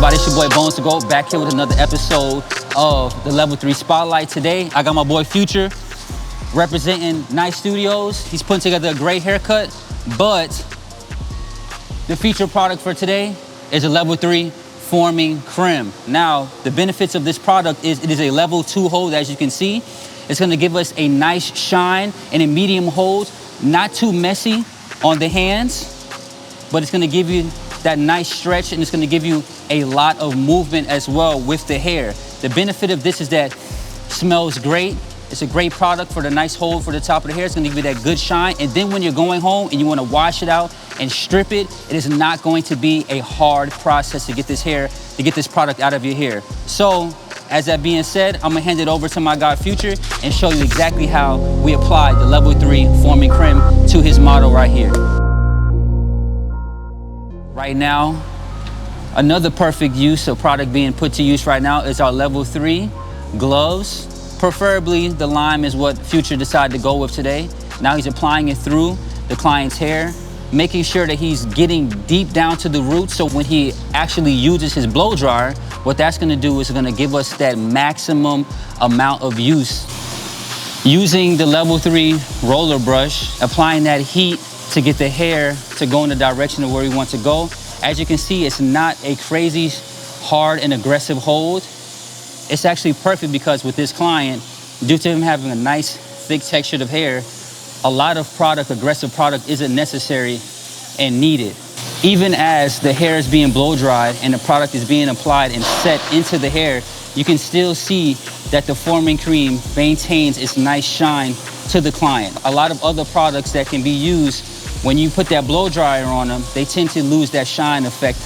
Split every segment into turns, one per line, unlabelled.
everybody? It's your boy Bonez to Go, back here with another episode of the Level 3 Spotlight. Today, I got my boy Future representing Nice Studios. He's putting together a great haircut, but the featured product for today is a Level 3 Forming Cream. Now, the benefits of this product is it is a Level 2 hold, as you can see. It's gonna give us a nice shine and a medium hold, not too messy on the hands, but it's gonna give you that nice stretch, and it's gonna give you a lot of movement as well with the hair. The benefit of this is that it smells great. It's a great product for the nice hold for the top of the hair. It's gonna give you that good shine. And then when you're going home and you wanna wash it out and strip it, it is not going to be a hard process to get this product out of your hair. So, as that being said, I'm gonna hand it over to my guy Future and show you exactly how we apply the Level 3 Forming Cream to his model right here. Right now, another perfect use of product being put to use right now is our Level 3 Gloves. Preferably, the lime is what Future decided to go with today. Now he's applying it through the client's hair, making sure that he's getting deep down to the roots, so when he actually uses his blow dryer, what that's gonna do is gonna give us that maximum amount of use. Using the Level 3 roller brush, applying that heat to get the hair to go in the direction of where we want to go. As you can see, it's not a crazy hard and aggressive hold. It's actually perfect because with this client, due to him having a nice thick texture of hair, a lot of aggressive product isn't necessary and needed. Even as the hair is being blow dried and the product is being applied and set into the hair, you can still see that the forming cream maintains its nice shine to the client. A lot of other products that can be used, when you put that blow dryer on them, they tend to lose that shine effect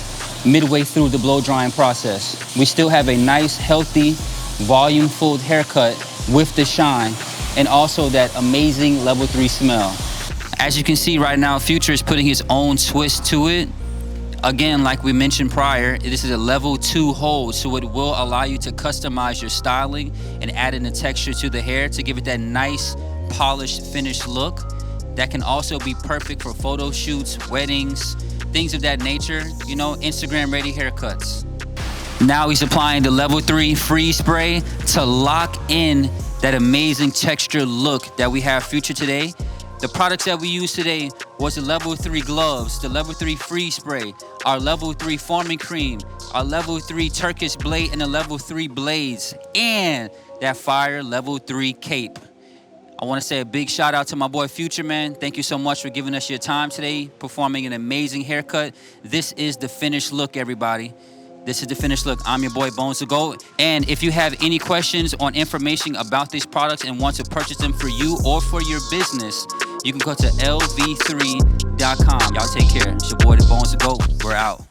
midway through the blow drying process. We still have a nice, healthy, volume-filled haircut with the shine and also that amazing Level 3 smell. As you can see right now, Future is putting his own twist to it. Again, like we mentioned prior, this is a Level 2 hold, so it will allow you to customize your styling and add in the texture to the hair to give it that nice, polished, finished look. That can also be perfect for photo shoots, weddings, things of that nature, you know, Instagram-ready haircuts. Now he's applying the Level 3 Freeze Spray to lock in that amazing texture look that we have Future today. The products that we used today was the Level 3 Gloves, the Level 3 Freeze Spray, our Level 3 Forming Cream, our Level 3 Turkish Blade, and the Level 3 Blades, and that fire Level 3 Cape. I want to say a big shout out to my boy Future, man. Thank you so much for giving us your time today, performing an amazing haircut. This is the finished look, everybody. This is the finished look. I'm your boy Bonez to Go. And if you have any questions on information about these products and want to purchase them for you or for your business, you can go to L3VEL3.com. Y'all take care. It's your boy Bonez to Go. We're out.